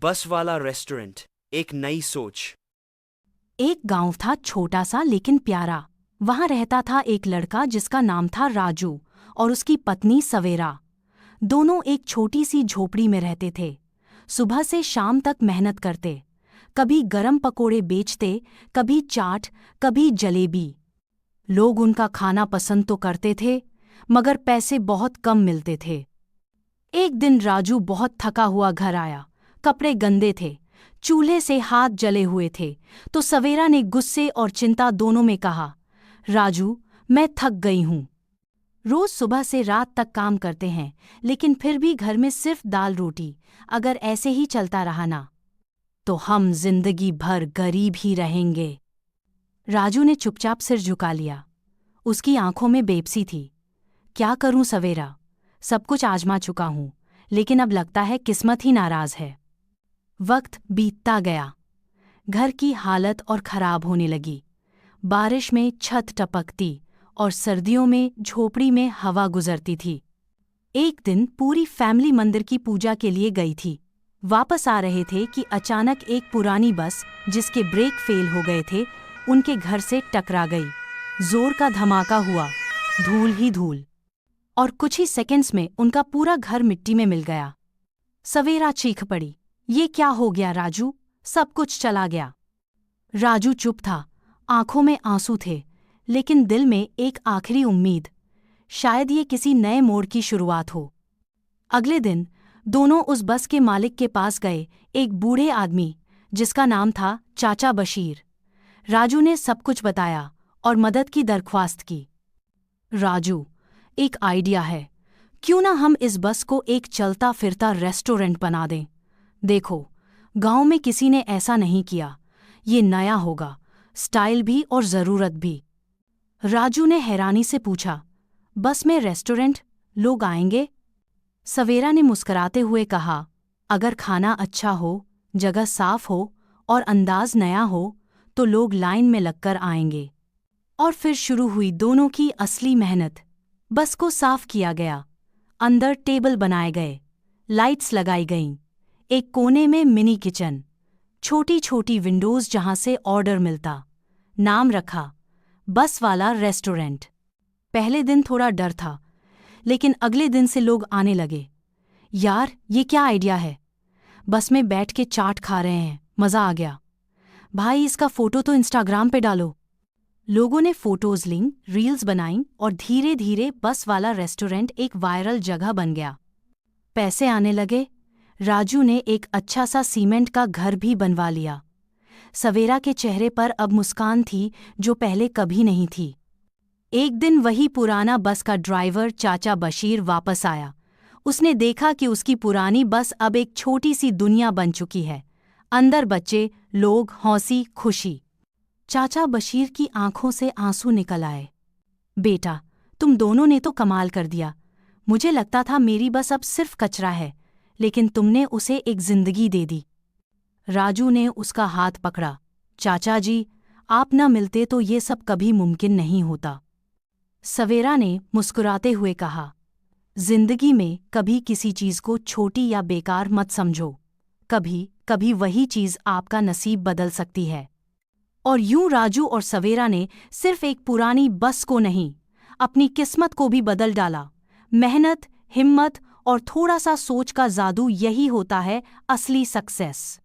बस वाला रेस्टोरेंट, एक नई सोच। एक गांव था, छोटा सा लेकिन प्यारा। वहां रहता था एक लड़का जिसका नाम था राजू, और उसकी पत्नी सवेरा। दोनों एक छोटी सी झोपड़ी में रहते थे। सुबह से शाम तक मेहनत करते, कभी गरम पकोड़े बेचते, कभी चाट, कभी जलेबी। लोग उनका खाना पसंद तो करते थे, मगर पैसे बहुत कम मिलते थे। एक दिन राजू बहुत थका हुआ घर आया। कपड़े गंदे थे, चूल्हे से हाथ जले हुए थे। तो सवेरा ने गुस्से और चिंता दोनों में कहा, राजू, मैं थक गई हूं। रोज सुबह से रात तक काम करते हैं, लेकिन फिर भी घर में सिर्फ दाल रोटी। अगर ऐसे ही चलता रहा ना, तो हम जिंदगी भर गरीब ही रहेंगे। राजू ने चुपचाप सिर झुका लिया। उसकी आंखों में बेबसी थी। क्या करूं सवेरा, सब कुछ आजमा चुका हूं, लेकिन अब लगता है किस्मत ही नाराज है। वक्त बीतता गया। घर की हालत और खराब होने लगी। बारिश में छत टपकती और सर्दियों में झोपड़ी में हवा गुजरती थी। एक दिन पूरी फैमिली मंदिर की पूजा के लिए गई थी। वापस आ रहे थे कि अचानक एक पुरानी बस, जिसके ब्रेक फेल हो गए थे, उनके घर से टकरा गई। जोर का धमाका हुआ, धूल ही धूल, और कुछ ही सेकंड्स में उनका पूरा घर मिट्टी में मिल गया। सवेरा चीख पड़ी, ये क्या हो गया राजू, सब कुछ चला गया। राजू चुप था, आंखों में आंसू थे, लेकिन दिल में एक आखिरी उम्मीद, शायद ये किसी नए मोड़ की शुरुआत हो। अगले दिन दोनों उस बस के मालिक के पास गए, एक बूढ़े आदमी जिसका नाम था चाचा बशीर। राजू ने सब कुछ बताया और मदद की दरख्वास्त की। राजू, एक आइडिया है, क्यों ना हम इस बस को एक चलता फिरता रेस्टोरेंट बना दें। देखो, गांव में किसी ने ऐसा नहीं किया, ये नया होगा, स्टाइल भी और ज़रूरत भी। राजू ने हैरानी से पूछा, बस में रेस्टोरेंट, लोग आएंगे? सवेरा ने मुस्कुराते हुए कहा, अगर खाना अच्छा हो, जगह साफ हो और अंदाज नया हो, तो लोग लाइन में लगकर आएंगे। और फिर शुरू हुई दोनों की असली मेहनत। बस को साफ किया गया, अंदर टेबल बनाए गए, लाइट्स लगाई गईं, एक कोने में मिनी किचन, छोटी छोटी विंडोज जहां से ऑर्डर मिलता। नाम रखा, बस वाला रेस्टोरेंट। पहले दिन थोड़ा डर था, लेकिन अगले दिन से लोग आने लगे। यार, ये क्या आइडिया है, बस में बैठ के चाट खा रहे हैं, मज़ा आ गया। भाई, इसका फोटो तो इंस्टाग्राम पे डालो। लोगों ने फोटोज लीं, रील्स बनाईं, और धीरे धीरे बस वाला रेस्टोरेंट एक वायरल जगह बन गया। पैसे आने लगे। राजू ने एक अच्छा सा सीमेंट का घर भी बनवा लिया। सवेरा के चेहरे पर अब मुस्कान थी, जो पहले कभी नहीं थी। एक दिन वही पुराना बस का ड्राइवर चाचा बशीर वापस आया। उसने देखा कि उसकी पुरानी बस अब एक छोटी सी दुनिया बन चुकी है। अंदर बच्चे, लोग, हंसी खुशी। चाचा बशीर की आंखों से आंसू निकल आए। बेटा, तुम दोनों ने तो कमाल कर दिया। मुझे लगता था मेरी बस अब सिर्फ कचरा है, लेकिन तुमने उसे एक जिंदगी दे दी। राजू ने उसका हाथ पकड़ा। चाचा जी, आप न मिलते तो ये सब कभी मुमकिन नहीं होता। सवेरा ने मुस्कुराते हुए कहा, जिंदगी में कभी किसी चीज को छोटी या बेकार मत समझो। कभी कभी वही चीज आपका नसीब बदल सकती है। और यूं राजू और सवेरा ने सिर्फ एक पुरानी बस को नहीं, अपनी किस्मत को भी बदल डाला। मेहनत, हिम्मत और थोड़ा सा सोच का जादू, यही होता है असली सक्सेस।